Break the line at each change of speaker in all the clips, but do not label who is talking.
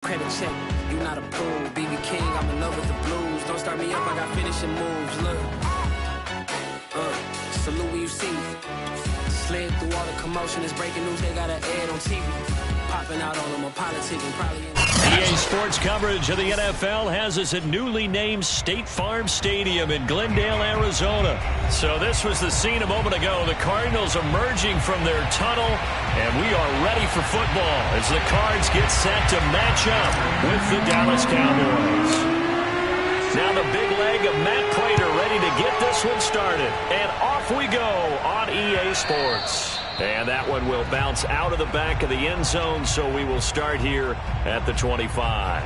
Credit check, you not approved. BB King, I'm in love with the blues. Don't start me up, I got finishing moves. Look, salute when you see me. Slid through all the commotion, it's breaking news, they got an ad on TV. Popping out on them, a politicking, probably in
EA Sports coverage of the NFL has us at newly named State Farm Stadium in Glendale, Arizona. So this was the scene a moment ago. The Cardinals emerging from their tunnel, and we are ready for football as the Cards get set to match up with the Dallas Cowboys. Now the big leg of Matt Prater ready to get this one started. And off we go on EA Sports. And that one will bounce out of the back of the end zone, so we will start here at the 25.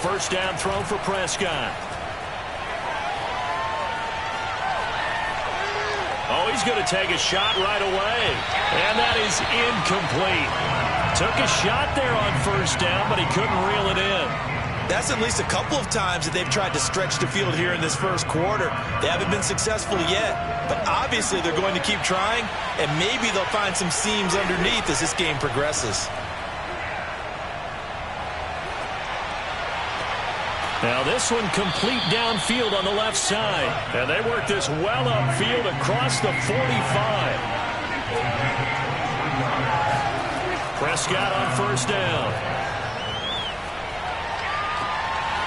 First down throw for Prescott. Oh, he's going to take a shot right away. And that is incomplete. Took a shot there on first down, but he couldn't reel it in.
That's at least a couple of times that they've tried to stretch the field here in this first quarter. They haven't been successful yet, but obviously they're going to keep trying, and maybe they'll find some seams underneath as this game progresses.
Now this one complete downfield on the left side. And they work this well upfield across the 45. Prescott on first down.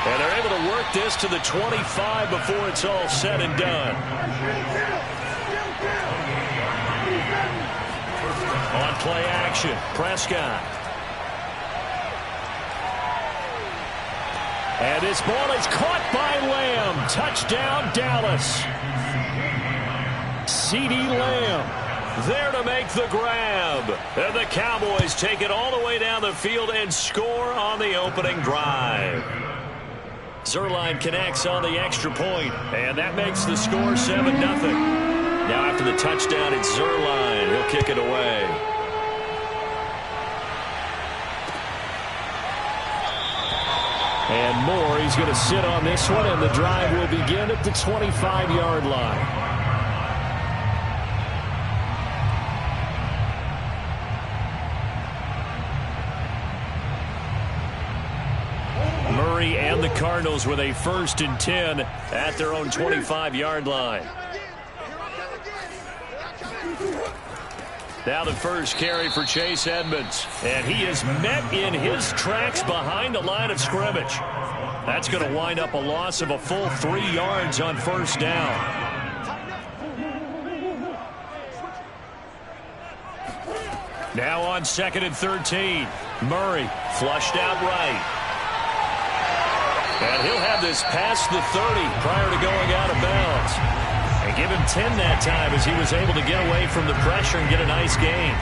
And they're able to work this to the 25 before it's all said and done. On play action, Prescott. And this ball is caught by Lamb. Touchdown, Dallas. CeeDee Lamb there to make the grab. And the Cowboys take it all the way down the field and score on the opening drive. Zuerlein connects on the extra point, and that makes the score 7-0. Now after the touchdown, it's Zuerlein. He'll kick it away. And Moore, he's going to sit on this one, and the drive will begin at the 25-yard line. Murray and the Cardinals with a 1st and 10 at their own 25-yard line. Now the first carry for Chase Edmonds. And he is met in his tracks behind the line of scrimmage. That's going to wind up a loss of a full 3 yards on first down. Now on 2nd and 13. Murray flushed out right. And he'll have this past the 30 prior to going out of bounds. And give him 10 that time as he was able to get away from the pressure and get a nice gain.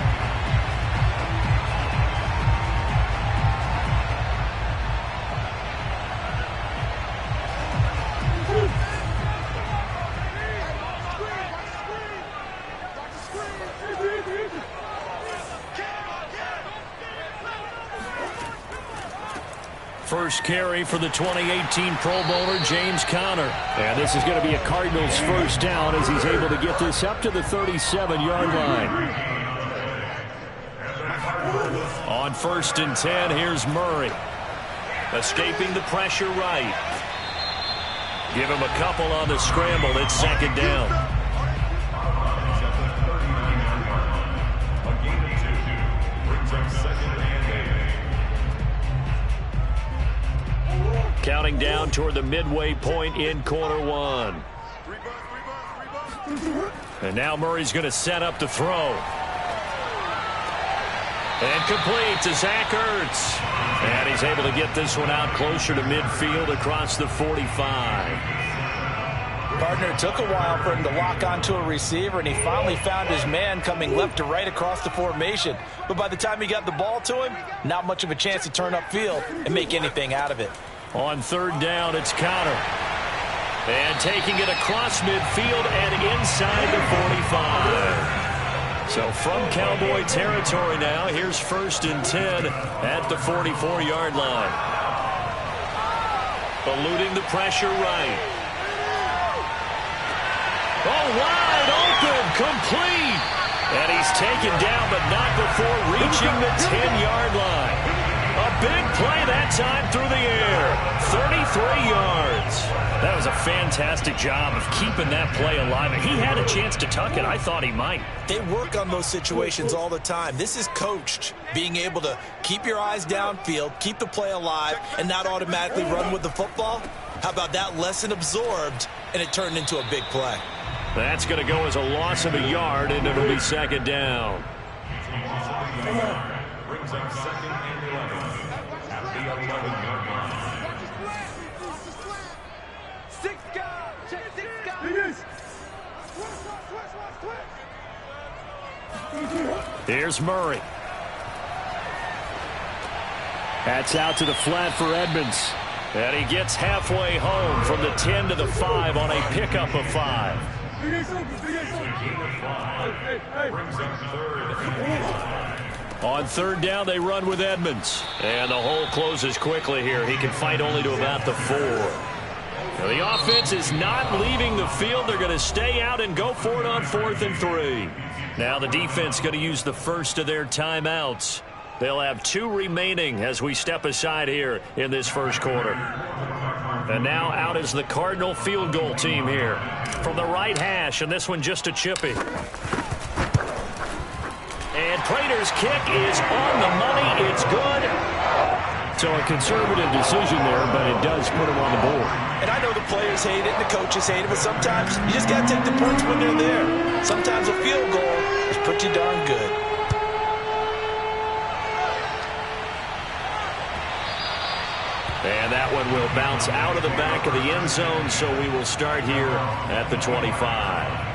First carry for the 2018 Pro Bowler, James Conner. And this is going to be a Cardinals first down as he's able to get this up to the 37-yard line. On 1st and 10, here's Murray. Escaping the pressure right. Give him a couple on the scramble. It's 2nd down. Counting down toward the midway point in quarter one. And now Murray's going to set up the throw. And complete to Zach Ertz. And he's able to get this one out closer to midfield across the 45.
Partner, it took a while for him to lock onto a receiver, and he finally found his man coming left to right across the formation. But by the time he got the ball to him, not much of a chance to turn upfield and make anything out of it.
On 3rd down, it's Conner. And taking it across midfield and inside the 45. So from Cowboy territory now, here's 1st and 10 at the 44-yard line. Eluding the pressure right. Oh, wide open, complete. And he's taken down, but not before reaching the 10-yard line. A big play that time through the air. 33 yards. That was a fantastic job of keeping that play alive. And he had a chance to tuck it. I thought he might.
They work on those situations all the time. This is coached, being able to keep your eyes downfield, keep the play alive, and not automatically run with the football. How about that lesson absorbed, and it turned into a big play?
That's going to go as a loss of a yard, and it'll be 2nd down.
Brings up 2nd and 11 at the 11-yard line.
Here's Murray. That's out to the flat for Edmonds. And he gets halfway home from the 10 to the 5 on a pickup of 5. On 3rd down, they run with Edmonds. And the hole closes quickly here. He can fight only to about the 4. Now, the offense is not leaving the field. They're going to stay out and go for it on 4th and 3. Now the defense going to use the first of their timeouts. They'll have 2 remaining as we step aside here in this first quarter. And now out is the Cardinal field goal team here. From the right hash, and this one just a chippy. And Prater's kick is on the money. It's good. So a conservative decision there, but it does put him on the board.
And I know the players hate it and the coaches hate it, but sometimes you just got to take the points when they're there. Sometimes a field goal is pretty darn good.
And that one will bounce out of the back of the end zone, so we will start here at the 25.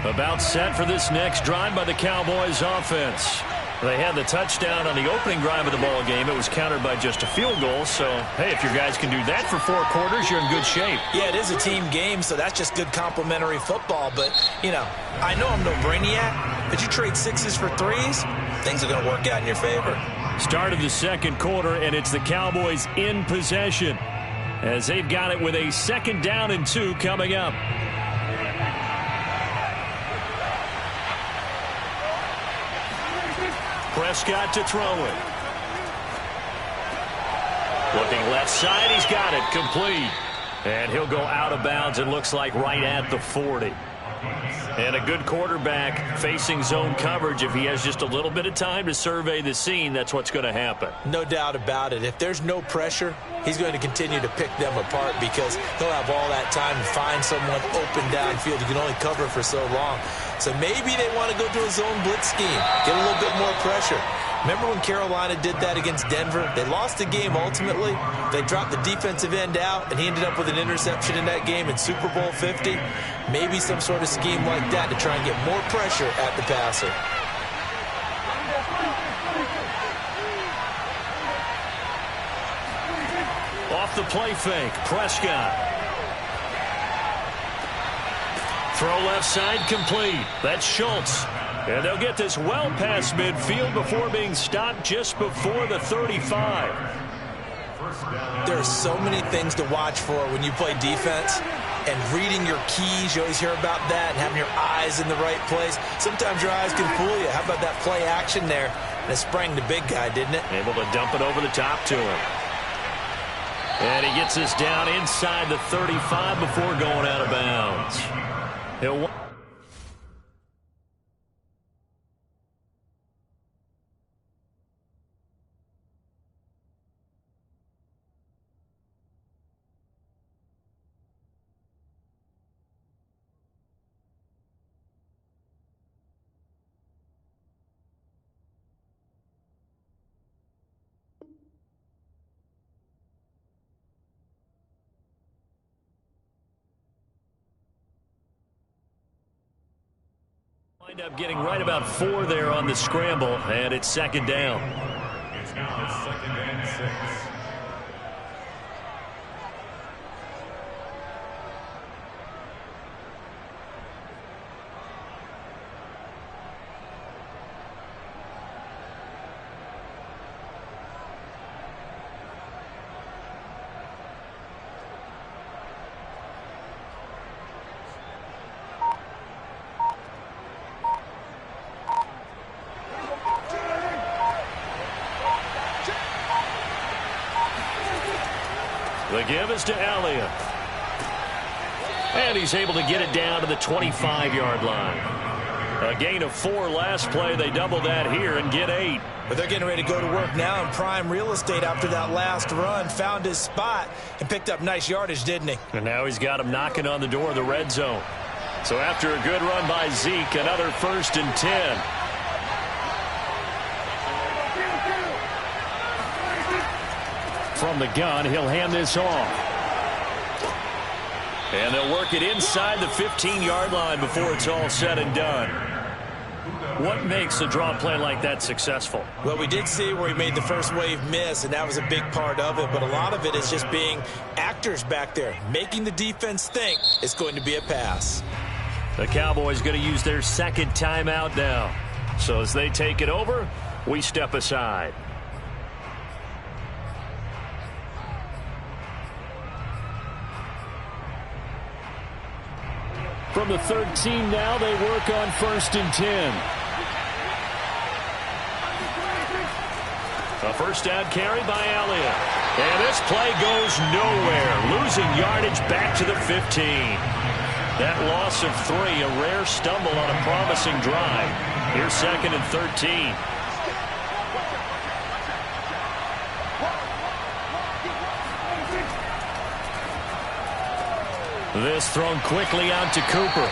About set for this next drive by the Cowboys offense. They had the touchdown on the opening drive of the ball game. It was countered by just a field goal. So, hey, if your guys can do that for 4 quarters, you're in good shape.
Yeah, it is a team game, so that's just good complementary football. But, you know, I know I'm no brainiac, but you trade 6s for 3s, things are going to work out in your favor.
Start of the second quarter, and it's the Cowboys in possession as they've got it with a 2nd down and 2 coming up. Prescott to throw it. Looking left side, he's got it, complete. And he'll go out of bounds, it looks like right at the 40. And a good quarterback facing zone coverage. If he has just a little bit of time to survey the scene, that's what's going to happen.
No doubt about it. If there's no pressure, he's going to continue to pick them apart because he'll have all that time to find someone open downfield. You can only cover for so long. So maybe they want to go to a zone blitz scheme, get a little bit more pressure. Remember when Carolina did that against Denver? They lost the game ultimately. They dropped the defensive end out, and he ended up with an interception in that game in Super Bowl 50. Maybe some sort of scheme like that to try and get more pressure at the passer.
Off the play fake, Prescott. Throw left side complete. That's Schultz. And they'll get this well past midfield before being stopped just before the 35.
There are so many things to watch for when you play defense. And reading your keys, you always hear about that, and having your eyes in the right place. Sometimes your eyes can fool you. How about that play action there? And it sprang the big guy, didn't it?
Able to dump it over the top to him. And he gets this down inside the 35 before going out of bounds. He'll wind up getting right about 4 there on the scramble, and it's 2nd down.
It's now 2nd and 6.
The give is to Elliott. And he's able to get it down to the 25-yard line. A gain of 4 last play. They double that here and get 8.
But they're getting ready to go to work now in prime real estate after that last run. Found his spot and picked up nice yardage, didn't he?
And now he's got him knocking on the door of the red zone. So after a good run by Zeke, another 1st and 10. From the gun, he'll hand this off. And they'll work it inside the 15-yard line before it's all said and done. What makes a draw play like that successful?
Well, we did see where he made the first wave miss, and that was a big part of it. But a lot of it is just being actors back there, making the defense think it's going to be a pass.
The Cowboys going to use their 2nd timeout now. So as they take it over, we step aside. From the 13 now, they work on 1st and 10. A first down carry by Elliott. And this play goes nowhere. Losing yardage back to the 15. That loss of 3, a rare stumble on a promising drive. Here's 2nd and 13. This thrown quickly out to Cooper.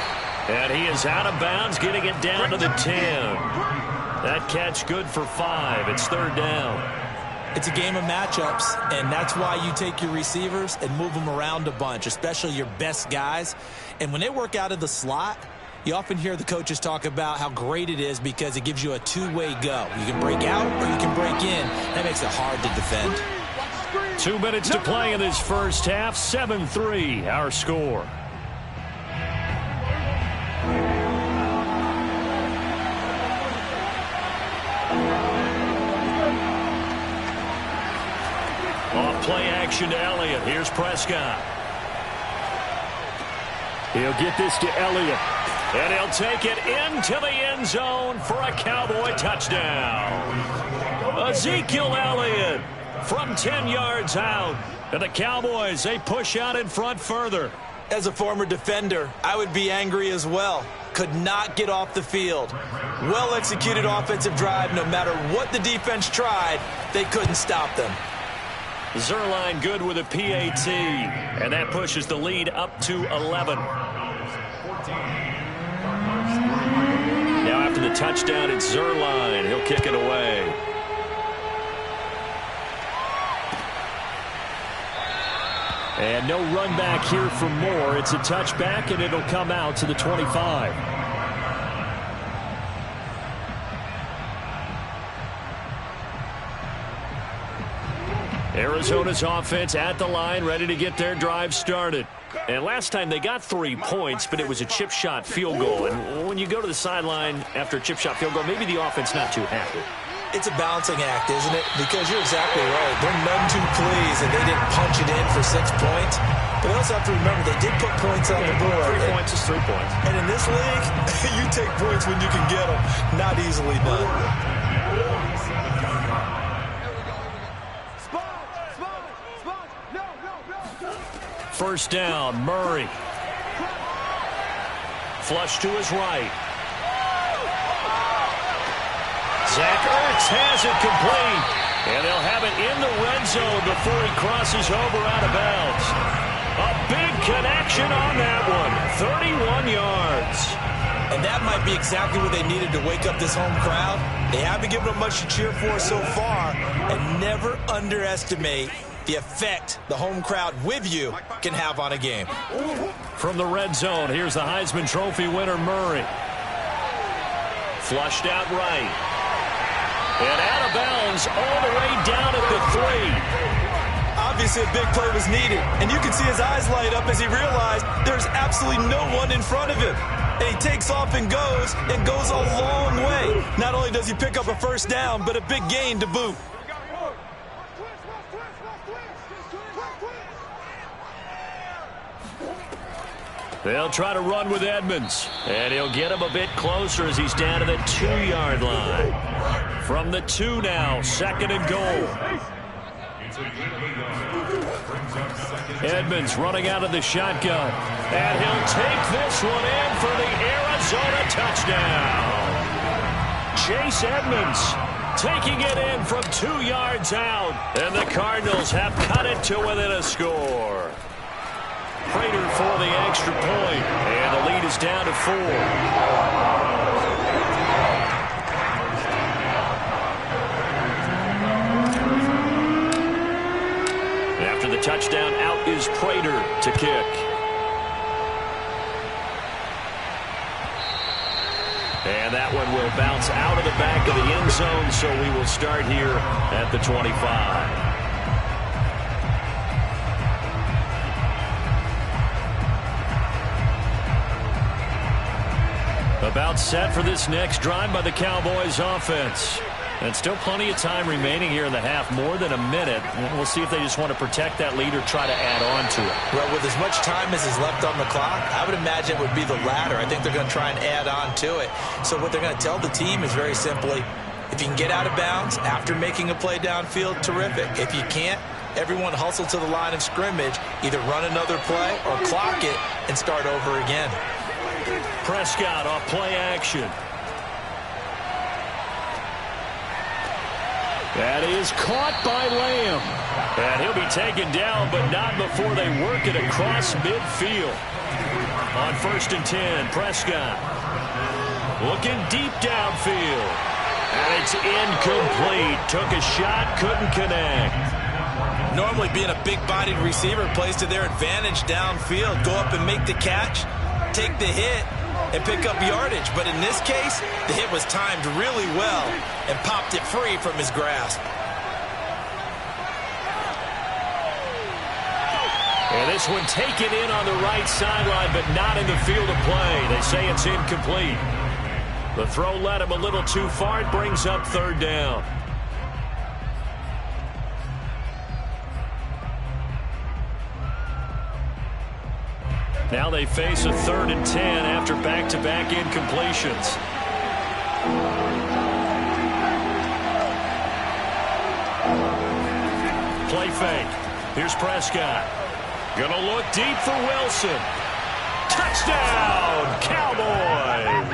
And he is out of bounds, getting it down to the 10. That catch good for 5. It's 3rd down.
It's a game of matchups, and that's why you take your receivers and move them around a bunch, especially your best guys. And when they work out of the slot, you often hear the coaches talk about how great it is because it gives you a two-way go. You can break out or you can break in. That makes it hard to defend.
2 minutes to play in this first half. 7-3, our score. Off play action to Elliott. Here's Prescott. He'll get this to Elliott. And he'll take it into the end zone for a Cowboy touchdown. Ezekiel Elliott from 10 yards out. And the Cowboys, they push out in front further.
As a former defender, I would be angry as well. Could not get off the field. Well-executed offensive drive. No matter what the defense tried, they couldn't stop them.
Zuerlein good with a PAT. And that pushes the lead up to 11. Now after the touchdown, it's Zuerlein. He'll kick it away. And no run back here for Moore. It's a touchback, and it'll come out to the 25. Arizona's offense at the line, ready to get their drive started. And last time they got 3 points, but it was a chip shot field goal. And when you go to the sideline after a chip shot field goal, maybe the offense not too happy.
It's a balancing act, isn't it? Because you're exactly right. They're none too pleased, and they didn't punch it in for 6 points. But they also have to remember they did put points on the board.
3 points is 3 points.
And in this league, you take points when you can get them. Not easily done.
First down, Murray. Flush to his right. Zach Ertz has it complete. And they'll have it in the red zone before he crosses over out of bounds. A big connection on that one. 31 yards.
And that might be exactly what they needed to wake up this home crowd. They haven't given them much to cheer for so far. And never underestimate the effect the home crowd with you can have on a game.
From the red zone, here's the Heisman Trophy winner, Murray. Flushed out right. And out of bounds all the way down at the 3.
Obviously, a big play was needed. And you can see his eyes light up as he realized there's absolutely no one in front of him. And he takes off and goes a long way. Not only does he pick up a first down, but a big gain to boot.
They'll try to run with Edmonds. And he'll get him a bit closer as he's down to the 2-yard line. From the 2 now, 2nd and goal. Edmonds running out of the shotgun. And he'll take this one in for the Arizona touchdown. Chase Edmonds taking it in from 2 yards out. And the Cardinals have cut it to within a score. Prater for the extra point. And the lead is down to 4. After the touchdown, out is Prater to kick. And that one will bounce out of the back of the end zone, so we will start here at the 25. About set for this next drive by the Cowboys offense. And still plenty of time remaining here in the half, more than a minute. And we'll see if they just want to protect that lead or try to add on to it.
Well, with as much time as is left on the clock, I would imagine it would be the latter. I think they're going to try and add on to it. So what they're going to tell the team is very simply, if you can get out of bounds after making a play downfield, terrific. If you can't, everyone hustle to the line of scrimmage, either run another play or clock it and start over again.
Prescott off play action. That is caught by Lamb. And he'll be taken down, but not before they work it across midfield. On 1st and 10, Prescott looking deep downfield. And it's incomplete. Took a shot, couldn't connect.
Normally being a big-bodied receiver plays to their advantage downfield. Go up and make the catch, take the hit, and pick up yardage. But in this case, the hit was timed really well and popped it free from his grasp.
And this one taken in on the right sideline, but not in the field of play. They say it's incomplete. The throw led him a little too far. It brings up 3rd down. Now they face a 3rd and 10 after back-to-back incompletions. Play fake. Here's Prescott. Gonna look deep for Wilson. Touchdown, Cowboys!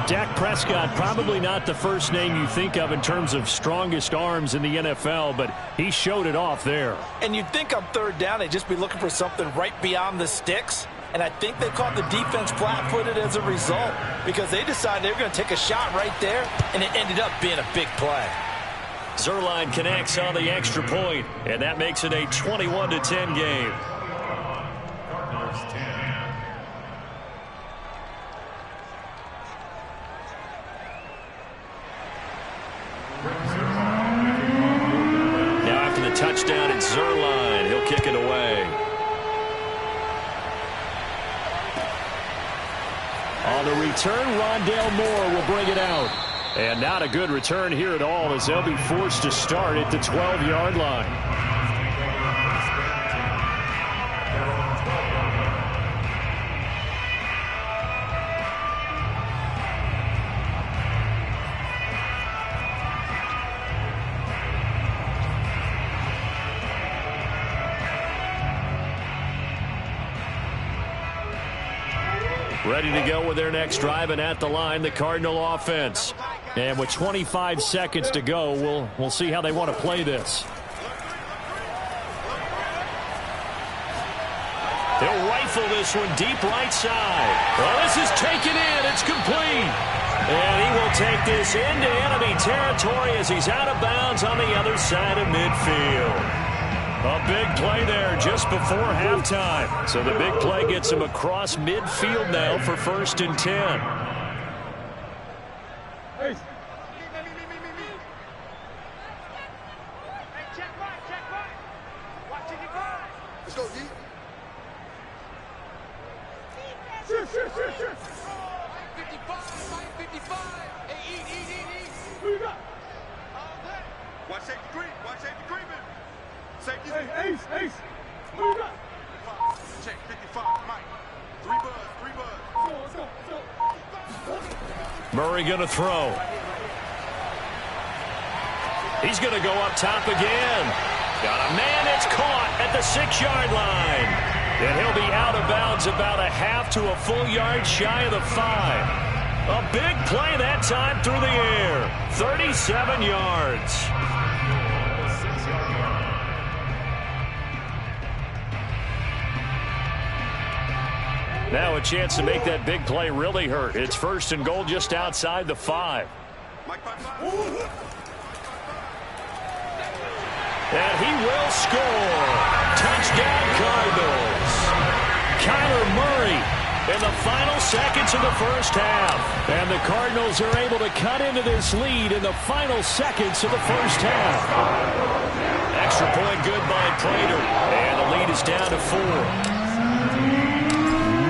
Dak Prescott, probably not the first name you think of in terms of strongest arms in the NFL, but he showed it off there.
And you'd think on 3rd down they'd just be looking for something right beyond the sticks. And I think they caught the defense flat-footed as a result because they decided they were going to take a shot right there, and it ended up being a big play.
Zuerlein connects on the extra point, and that makes it a 21-10 game. Now after the touchdown, it's Zuerlein. He'll kick it away. On the return, Rondale Moore will bring it out. And not a good return here at all as they'll be forced to start at the 12-yard line. Ready to go with their next drive, and at the line, the Cardinal offense. And with 25 seconds to go, we'll see how they want to play this. They'll rifle this one deep right side. Well, this is taken in. It's complete. And he will take this into enemy territory as he's out of bounds on the other side of midfield. A big play there just before halftime. So the big play gets him across midfield now for 1st and 10.
Hey. Let's go, D. Sure. 55. Hey, eat. Who you got? Watch safety creeping. Safety. Hey, Ace. Who you got? Check 55, Mike. 3 buzz. Let's go.
Murray going to throw. He's going to go up top again. Got a man that's caught at the 6-yard line. And he'll be out of bounds about a half to a full yard shy of the 5. A big play that time through the air. 37 yards. Now a chance to make that big play really hurt. It's 1st and goal just outside the 5. And he will score. Touchdown Cardinals. Kyler Murray in the final seconds of the first half. And the Cardinals are able to cut into this lead in the final seconds of the first half. Extra point good by Prater. And the lead is down to 4.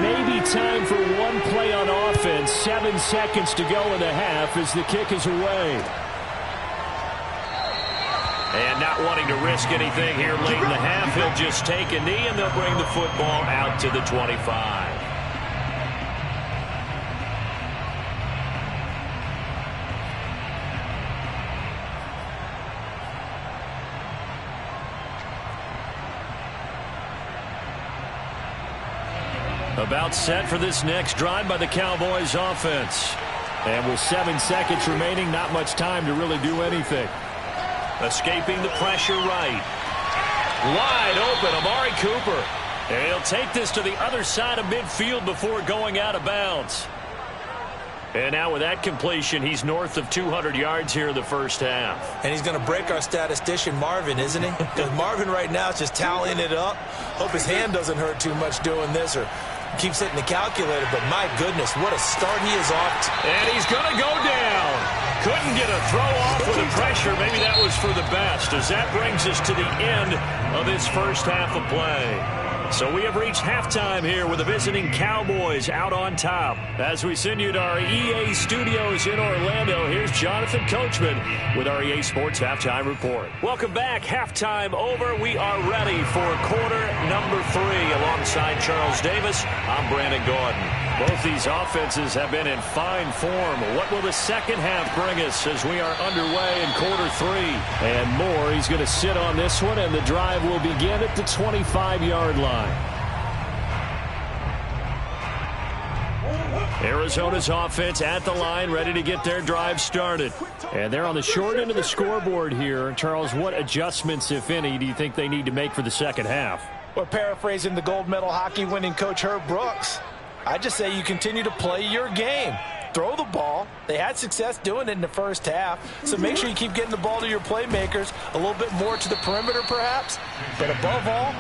Maybe time for one play on offense. 7 seconds to go in the half as the kick is away. And not wanting to risk anything here late in the half, he'll just take a knee and they'll bring the football out to the 25. About set for this next drive by the Cowboys offense. And with 7 seconds remaining, not much time to really do anything. Escaping the pressure right. Wide open, Amari Cooper. And he'll take this to the other side of midfield before going out of bounds. And now with that completion, he's north of 200 yards here in the first half.
And he's going to break our statistician Marvin, isn't he? Because Marvin right now is just tallying it up. Hope his hand doesn't hurt too much doing this or keeps hitting the calculator. But my goodness, what a start he is off to.
And he's going to go down. Couldn't get a throw off with the pressure. Maybe that was for the best, as that brings us to the end of this first half of play. So we have reached halftime here with the visiting Cowboys out on top. As we send you to our EA studios in Orlando, here's Jonathan Coachman with our EA Sports Halftime Report. Welcome back. Halftime over. We are ready for quarter number 3. Alongside Charles Davis, I'm Brandon Gordon. Both these offenses have been in fine form. What will the second half bring us as we are underway in quarter 3? And more. He's going to sit on this one, and the drive will begin at the 25-yard line. Arizona's offense at the line, ready to get their drive started. And they're on the short end of the scoreboard here. Charles, what adjustments, if any, do you think they need to make for the second half?
Well, paraphrasing the gold medal hockey winning coach Herb Brooks, I just say you continue to play your game. Throw the ball. They had success doing it in the first half, so make sure you keep getting the ball to your playmakers, a little bit more to the perimeter perhaps, but above all,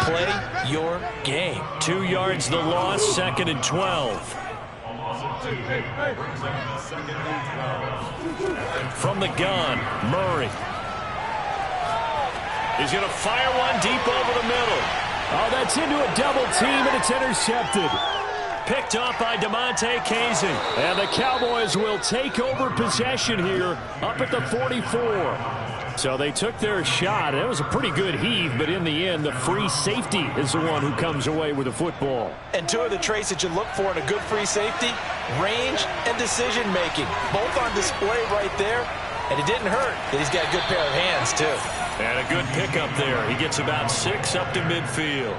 play your game.
2 yards the loss, 2nd and 12. From the gun, Murray. He's going to fire one deep over the middle.
Oh, that's into a double team, and it's intercepted.
Picked up by DeMonte Casey.
And the Cowboys will take over possession here up at the 44.
So they took their shot. It was a pretty good heave, but in the end, the free safety is the one who comes away with the football.
And 2 of the traits that you look for in a good free safety, range and decision-making. Both on display right there. And it didn't hurt that he's got a good pair of hands, too.
And a good pickup there. He gets about 6 up to midfield.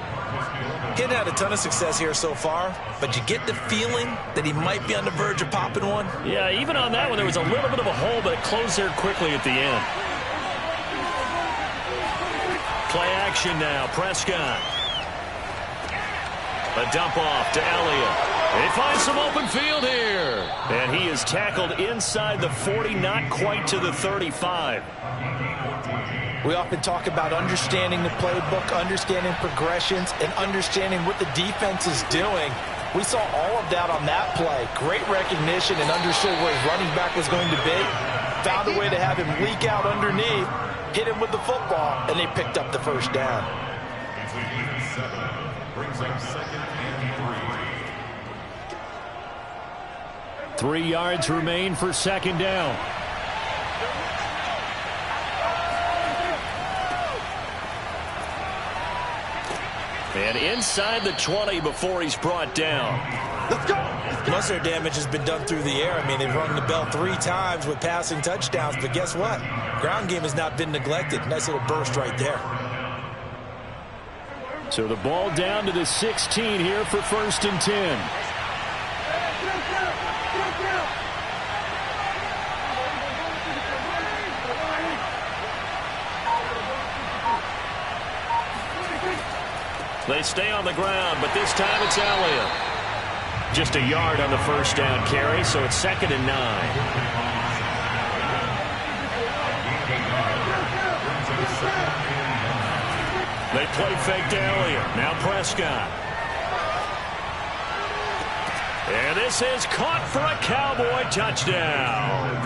He's had a ton of success here so far, but you get the feeling that he might be on the verge of popping one.
Yeah, even on that one, there was a little bit of a hole, but it closed there quickly at the end. Play action now, Prescott. A dump off to Elliott. They find some open field here. And he is tackled inside the 40, not quite to the 35.
We often talk about understanding the playbook, understanding progressions, and understanding what the defense is doing. We saw all of that on that play. Great recognition and understood where his running back was going to be. Found a way to have him leak out underneath, hit him with the football, and they picked up the first down.
Brings up 2nd and 3.
3 yards remain for 2nd down. And inside the 20 before he's brought down.
Let's go. Most of their damage has been done through the air. I mean, they've rung the bell 3 times with passing touchdowns, but guess what? Ground game has not been neglected. Nice little burst right there.
So the ball down to the 16 here for 1st and 10. They stay on the ground, but this time it's Elliott. Just a yard on the 1st down carry, so it's 2nd and 9. They play fake to Elliott. Now Prescott. And this is caught for a Cowboy touchdown.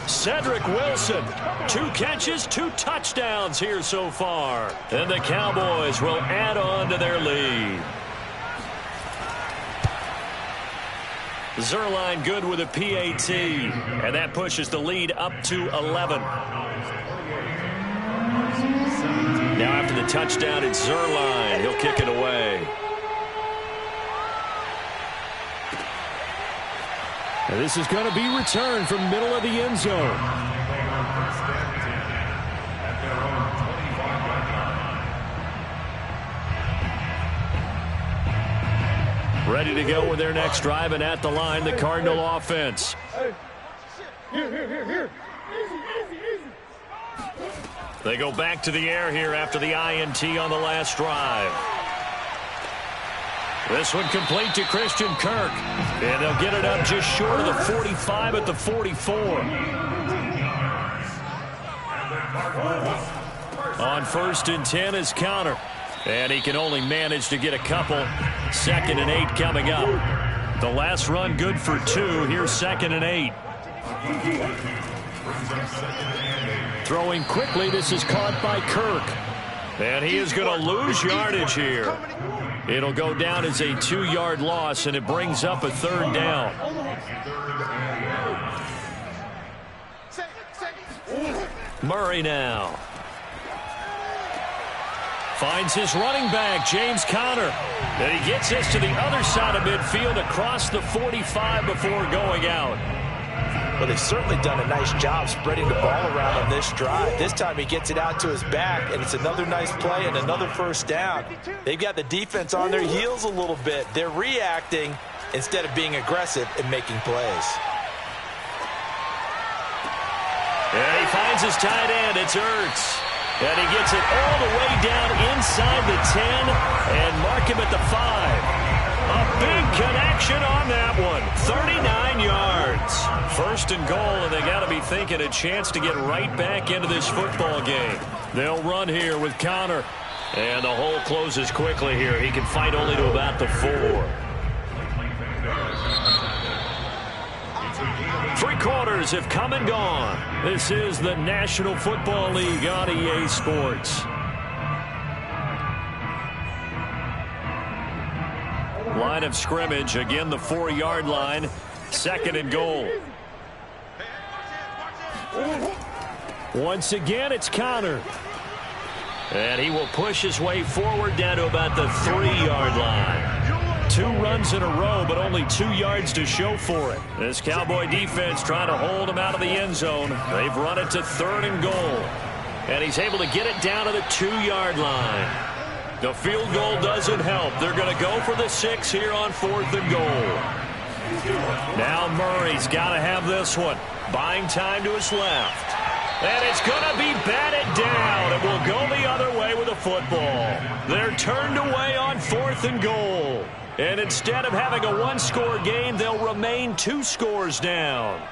Cedric Wilson, 2 catches, 2 touchdowns here so far. And the Cowboys will add on to their lead. Zuerlein good with a PAT, and that pushes the lead up to 11. Now after the touchdown, it's Zuerlein. He'll kick it away. And this is going to be returned from middle of the end zone. Ready to go with their next drive, and at the line, the Cardinal offense. Here. They go back to the air here after the INT on the last drive. This one complete to Christian Kirk. And they'll get it up just short of the 45 at the 44. On 1st and 10 is Conner. And he can only manage to get a couple. 2nd and 8 coming up. The last run good for 2. Here's 2nd and 8. Throwing quickly, this is caught by Kirk. And he is going to lose yardage here. It'll go down as a 2-yard loss, and it brings up a 3rd down. Murray now. Finds his running back, James Conner. And he gets this to the other side of midfield across the 45 before going out.
Well, they've certainly done a nice job spreading the ball around on this drive. This time he gets it out to his back, and it's another nice play and another 1st down. They've got the defense on their heels a little bit. They're reacting instead of being aggressive and making plays.
And he finds his tight end. It's Ertz. And he gets it all the way down inside the 10 and mark him at the 5. A big connection on that one. 39 yards. 1st and goal, and they got to be thinking a chance to get right back into this football game. They'll run here with Conner. And the hole closes quickly here. He can fight only to about the 4. 3 quarters have come and gone. This is the National Football League on EA Sports. Line of scrimmage, again the 4-yard line. 2nd and goal. Once again, it's Conner. And he will push his way forward down to about the 3-yard line. 2 runs in a row, but only 2 yards to show for it. This Cowboy defense trying to hold him out of the end zone. They've run it to 3rd and goal. And he's able to get it down to the 2-yard line. The field goal doesn't help. They're going to go for the 6 here on 4th and goal. Now Murray's got to have this one. Buying time to his left. And it's going to be batted down. It will go the other way with the football. They're turned away on 4th and goal. And instead of having a 1-score game, they'll remain 2 scores down.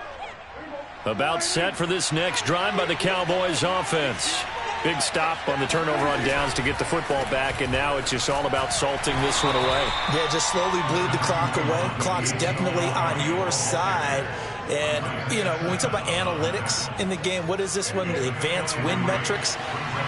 About set for this next drive by the Cowboys offense. Big stop on the turnover on downs to get the football back, and now it's just all about salting this one away.
Yeah, just slowly bleed the clock away. Clock's definitely on your side. And, you know, when we talk about analytics in the game, what is this one? The advanced win metrics?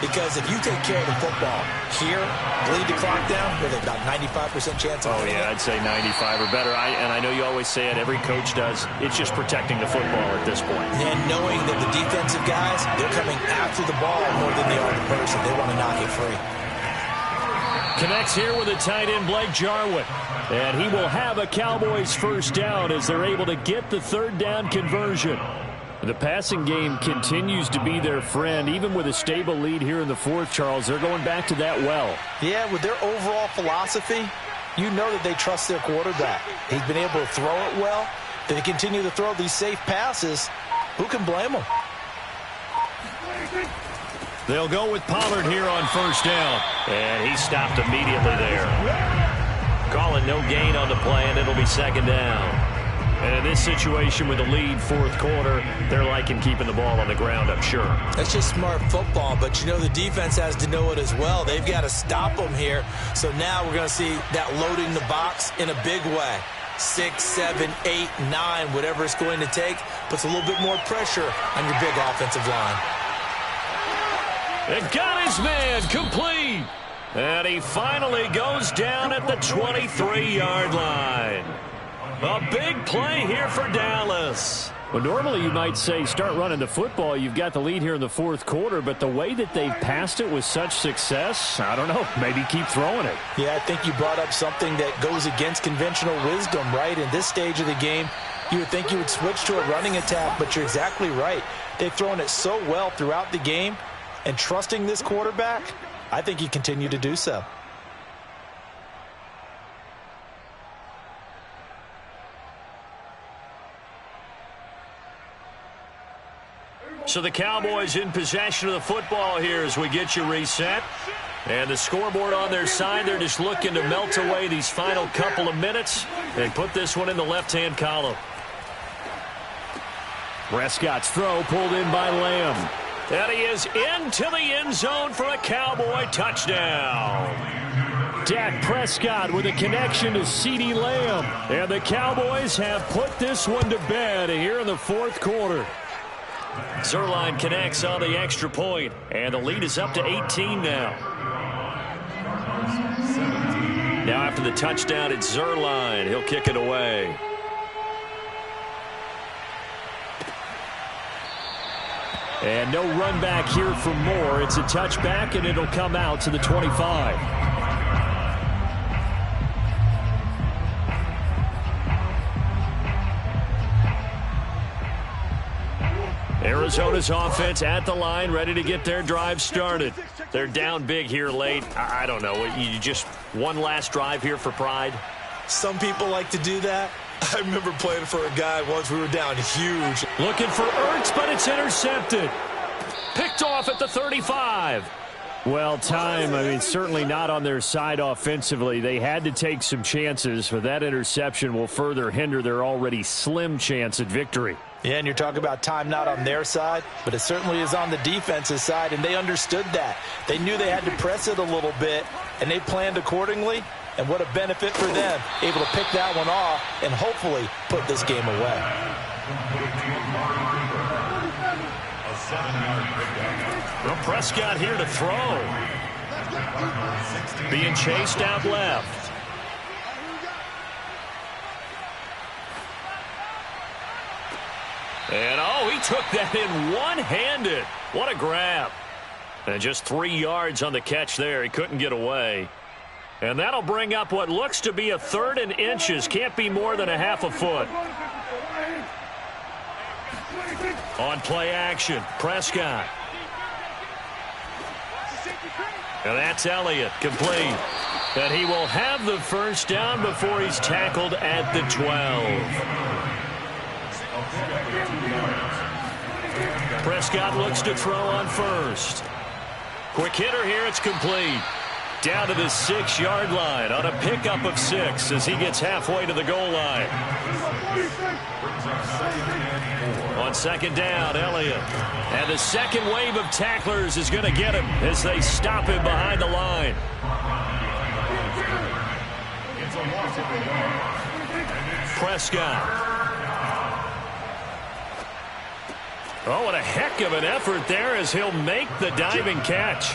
Because if you take care of the football here, bleed the clock down, with about 95% chance of winning.
Oh, yeah, I'd say 95 or better. And I know you always say it, every coach does. It's just protecting the football at this point.
And knowing that the defensive guys, they're coming after the ball more than they are the person. They want to knock it free.
Connects here with a tight end, Blake Jarwin. And he will have a Cowboys first down as they're able to get the third down conversion. The passing game continues to be their friend. Even with a stable lead here in the fourth, Charles, they're going back to that well.
Yeah, with their overall philosophy, you know that they trust their quarterback. He's been able to throw it well. They continue to throw these safe passes. Who can blame them?
They'll go with Pollard here on first down. And he stopped immediately there. Calling no gain on the play, and it'll be second down. And in this situation with the lead fourth quarter, they're liking keeping the ball on the ground, I'm sure.
That's just smart football, but you know the defense has to know it as well. They've got to stop them here. So now we're going to see that loading the box in a big way. 6, 7, 8, 9, whatever it's going to take, puts a little bit more pressure on your big offensive line.
And got his man complete. And he finally goes down at the 23-yard line. A big play here for Dallas.
Well, normally you might say start running the football. You've got the lead here in the fourth quarter, but the way that they've passed it with such success, I don't know, maybe keep throwing it.
Yeah, I think you brought up something that goes against conventional wisdom, right? In this stage of the game, you would think you would switch to a running attack, but you're exactly right. They've thrown it so well throughout the game, and trusting this quarterback, I think you continue to do so.
So the Cowboys in possession of the football here as we get you reset. And the scoreboard on their side, they're just looking to melt away these final couple of minutes and put this one in the left-hand column.
Prescott's throw pulled in by Lamb.
And he is into the end zone for a Cowboy touchdown.
Dak Prescott with a connection to CeeDee Lamb.
And the Cowboys have put this one to bed here in the fourth quarter. Zuerlein connects on the extra point, and the lead is up to 18 now. Now after the touchdown, it's Zuerlein. He'll kick it away.
And no run back here for Moore. It's a touchback, and it'll come out to the 25.
Arizona's offense at the line, ready to get their drive started. They're down big here late. I don't know. You just one last drive here for pride?
Some people like to do that. I remember playing for a guy once. We were down huge.
Looking for Ertz, but it's intercepted. Picked off at the 35.
Well, certainly not on their side offensively. They had to take some chances, but that interception will further hinder their already slim chance at victory.
Yeah, and you're talking about time not on their side, but it certainly is on the defensive side, and they understood that. They knew they had to press it a little bit, and they planned accordingly, and what a benefit for them, able to pick that one off and hopefully put this game away.
Well, Prescott here to throw. Being chased out left. And, he took that in one-handed. What a grab. And just 3 yards on the catch there. He couldn't get away. And that'll bring up what looks to be a 3rd and inches. Can't be more than a half a foot. On play action, Prescott. And that's Elliott, complete. And he will have the first down before he's tackled at the 12. Prescott looks to throw on first. Quick hitter here, it's complete. Down to the 6-yard line on a pickup of 6 as he gets halfway to the goal line. On second down, Elliott. And the second wave of tacklers is going to get him as they stop him behind the line. Prescott. Oh, what a heck of an effort there as he'll make the diving catch.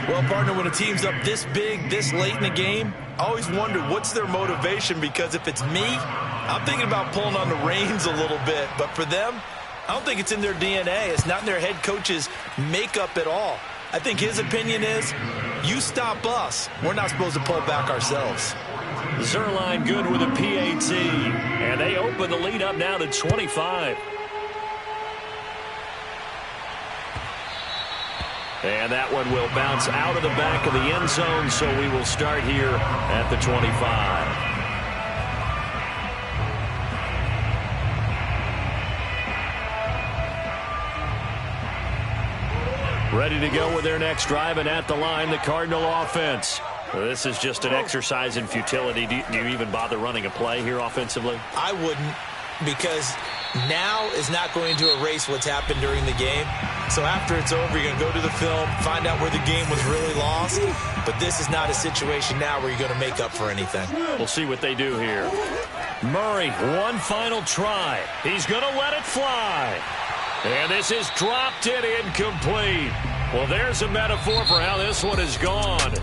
Well, partner, when a team's up this big, this late in the game, I always wonder what's their motivation, because if it's me, I'm thinking about pulling on the reins a little bit. But for them, I don't think it's in their DNA. It's not in their head coach's makeup at all. I think his opinion is, You stop us. We're not supposed to pull back ourselves.
Zuerlein good with a PAT. And they open the lead up now to 25. And that one will bounce out of the back of the end zone, so we will start here at the 25. Ready to go with their next drive, and at the line, the Cardinal offense. This is just an exercise in futility. Do you even bother running a play here offensively?
I wouldn't, because now is not going to erase what's happened during the game. So after it's over, you're going to go to the film, find out where the game was really lost. But this is not a situation now where you're going to make up for anything.
We'll see what they do here. Murray, one final try. He's going to let it fly. And this is dropped it incomplete. Well, there's a metaphor for how this one is gone.